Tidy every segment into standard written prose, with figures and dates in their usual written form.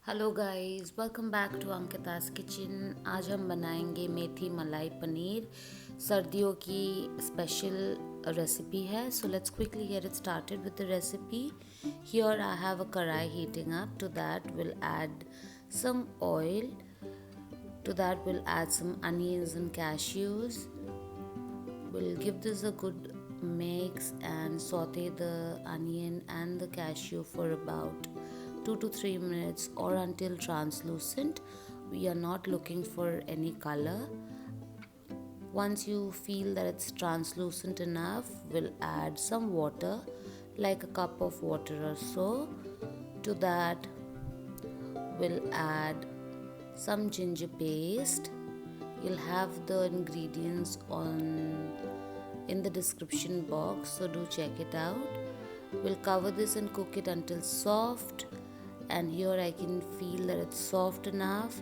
Hello guys, welcome back to Ankita's kitchen. आज हम बनाएंगे मेथी मलाई पनीर। सर्दियों की स्पेशल रेसिपी है। So let's quickly get it started with the recipe. Here I have a kadhai heating up. To that will add some oil. To that we'll add some onions and cashews. We'll give this a good mix and saute the onion and the cashew for about 2 to 3 minutes or until translucent. We are not looking for any color. Once you feel that it's translucent enough, we'll add some water, like a cup of water or so. To that we'll add some ginger paste. You'll have the ingredients on in the description box, so do check it out. We'll cover this and cook it until soft, and here I can feel that it's soft enough,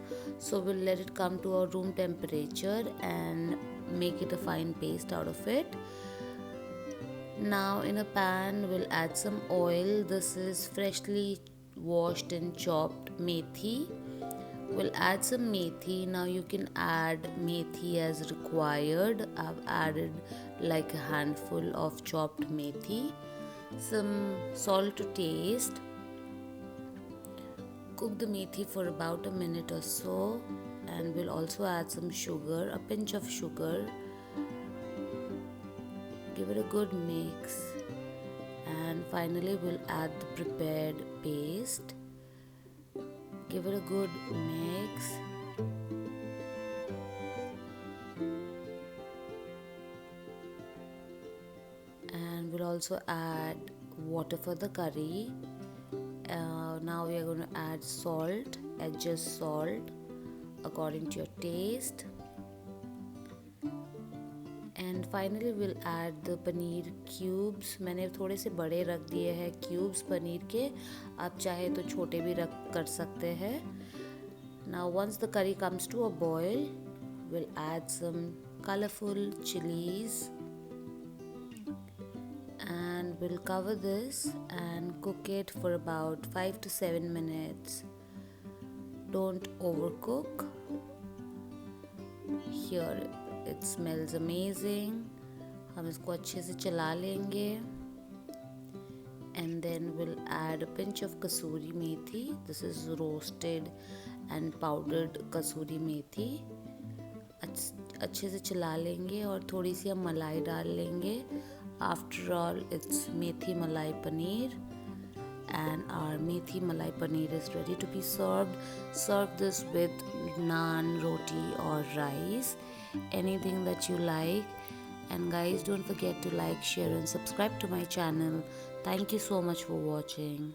so we'll let it come to our room temperature and make it a fine paste out of it. Now in a pan we'll add some oil. This is freshly washed and chopped methi. We'll add some methi. Now you can add methi as required. I've added like a handful of chopped methi. Some salt to taste. Cook the methi for about a minute or so, and we'll also add some sugar, a pinch of sugar. Give it a good mix, and finally we'll add the prepared paste. Give it a good mix. And we'll also add water for the curry. Now we are going to add salt. Adjust salt according to your taste. And finally will add the paneer cubes. मैंने थोड़े से बड़े रख दिए हैं cubes paneer के. आप चाहे तो छोटे भी रख कर सकते हैं. Now once the curry comes to a boil, will add some colourful chillies and we'll cover this and cook it for about 5 to 7 minutes. Don't overcook. Here it smells amazing. हम इसको अच्छे से चला लेंगे. And then we'll add a pinch of kasuri methi. This is roasted and powdered kasuri methi. अच्छे से चला लेंगे और थोड़ी सी हम मलाई डाल लेंगे. After all, it's Methi Malai Paneer, and our Methi Malai Paneer is ready to be served. Serve this with naan, roti or rice, anything that you like. And guys, don't forget to like, share and subscribe to my channel. Thank you so much for watching.